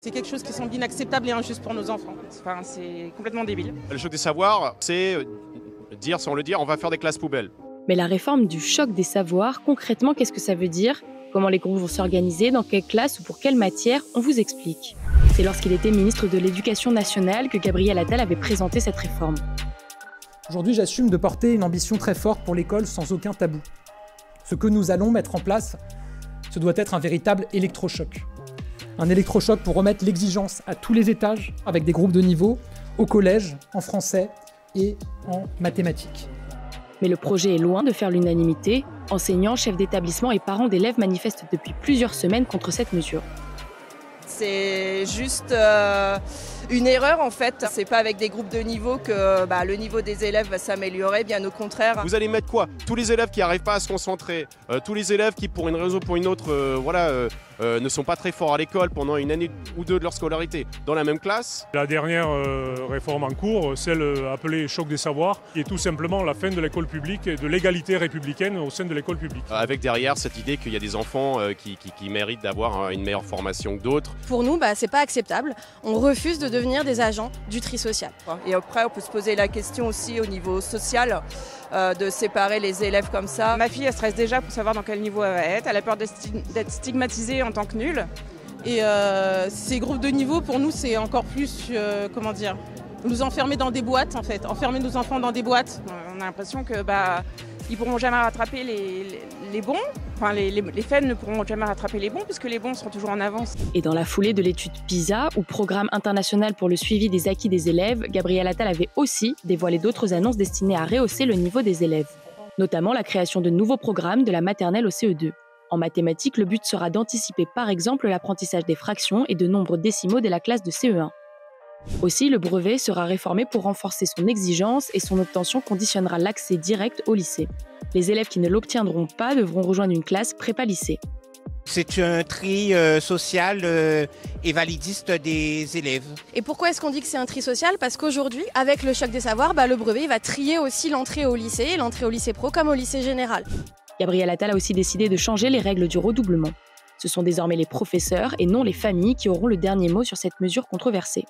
C'est quelque chose qui semble inacceptable et injuste pour nos enfants. Enfin, c'est complètement débile. Le choc des savoirs, c'est dire sans le dire, on va faire des classes poubelles. Mais la réforme du choc des savoirs, concrètement, qu'est-ce que ça veut dire? Comment les groupes vont s'organiser, dans quelle classe ou pour quelle matière? On vous explique. C'est lorsqu'il était ministre de l'Éducation nationale que Gabriel Attal avait présenté cette réforme. Aujourd'hui, j'assume de porter une ambition très forte pour l'école sans aucun tabou. Ce que nous allons mettre en place, ce doit être un véritable électrochoc. Un électrochoc pour remettre l'exigence à tous les étages, avec des groupes de niveau, au collège, en français et en mathématiques. Mais le projet est loin de faire l'unanimité. Enseignants, chefs d'établissement et parents d'élèves manifestent depuis plusieurs semaines contre cette mesure. C'est juste une erreur en fait. C'est pas avec des groupes de niveau que le niveau des élèves va s'améliorer, bien au contraire. Vous allez mettre quoi? Tous les élèves qui n'arrivent pas à se concentrer, tous les élèves qui pour une raison ou pour une autre ne sont pas très forts à l'école pendant une année ou deux de leur scolarité dans la même classe. La dernière réforme en cours, celle appelée choc des savoirs, qui est tout simplement la fin de l'école publique et de l'égalité républicaine au sein de l'école publique. Avec derrière cette idée qu'il y a des enfants qui méritent d'avoir une meilleure formation que d'autres. Pour nous, c'est pas acceptable. On refuse de devenir des agents du tri social. Et après, on peut se poser la question aussi au niveau social, de séparer les élèves comme ça. Ma fille, elle stresse déjà pour savoir dans quel niveau elle va être. Elle a peur d'être stigmatisée en tant que nulle. Et ces groupes de niveau, pour nous, c'est encore plus, nous enfermer dans des boîtes, en fait. Enfermer nos enfants dans des boîtes. On a l'impression que ils ne pourront jamais rattraper les bons. Enfin, les faibles ne pourront jamais rattraper les bons, puisque les bons seront toujours en avance. Et dans la foulée de l'étude PISA, ou Programme international pour le suivi des acquis des élèves, Gabriel Attal avait aussi dévoilé d'autres annonces destinées à rehausser le niveau des élèves. Notamment la création de nouveaux programmes de la maternelle au CE2. En mathématiques, le but sera d'anticiper par exemple l'apprentissage des fractions et de nombres décimaux dès la classe de CE1. Aussi, le brevet sera réformé pour renforcer son exigence et son obtention conditionnera l'accès direct au lycée. Les élèves qui ne l'obtiendront pas devront rejoindre une classe prépa-lycée. C'est un tri social et validiste des élèves. Et pourquoi est-ce qu'on dit que c'est un tri social? Parce qu'aujourd'hui, avec le choc des savoirs, le brevet il va trier aussi l'entrée au lycée pro comme au lycée général. Gabriel Attal a aussi décidé de changer les règles du redoublement. Ce sont désormais les professeurs et non les familles qui auront le dernier mot sur cette mesure controversée.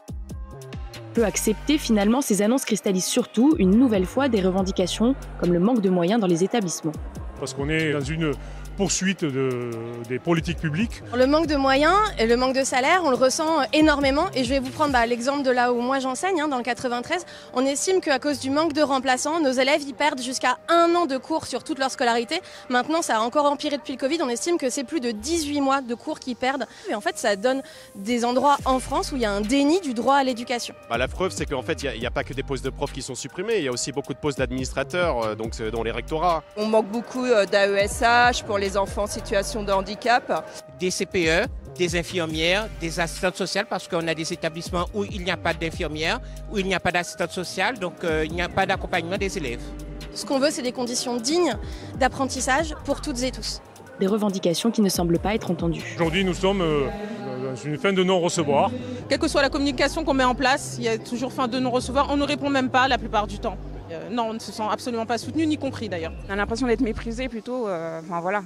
Peu acceptées, finalement, ces annonces cristallisent surtout, une nouvelle fois, des revendications comme le manque de moyens dans les établissements. Parce qu'on est dans une poursuite des politiques publiques. Le manque de moyens et le manque de salaire, on le ressent énormément. Et je vais vous prendre l'exemple de là où moi j'enseigne, dans le 93. On estime qu'à cause du manque de remplaçants, nos élèves y perdent jusqu'à 1 an de cours sur toute leur scolarité. Maintenant, ça a encore empiré depuis le Covid. On estime que c'est plus de 18 mois de cours qu'ils perdent. Et en fait, ça donne des endroits en France où il y a un déni du droit à l'éducation. La preuve, c'est qu'en fait, il n'y a pas que des postes de profs qui sont supprimés. Il y a aussi beaucoup de postes d'administrateurs dans les rectorats. On manque beaucoup d'AESH pour les enfants en situation de handicap. Des CPE, des infirmières, des assistantes sociales, parce qu'on a des établissements où il n'y a pas d'infirmières, où il n'y a pas d'assistante sociale, donc il n'y a pas d'accompagnement des élèves. Ce qu'on veut, c'est des conditions dignes d'apprentissage pour toutes et tous. Des revendications qui ne semblent pas être entendues. Aujourd'hui, nous sommes dans une fin de non-recevoir. Quelle que soit la communication qu'on met en place, il y a toujours fin de non-recevoir. On ne répond même pas la plupart du temps. Non, on ne se sent absolument pas soutenu, ni compris d'ailleurs. On a l'impression d'être méprisé plutôt, voilà.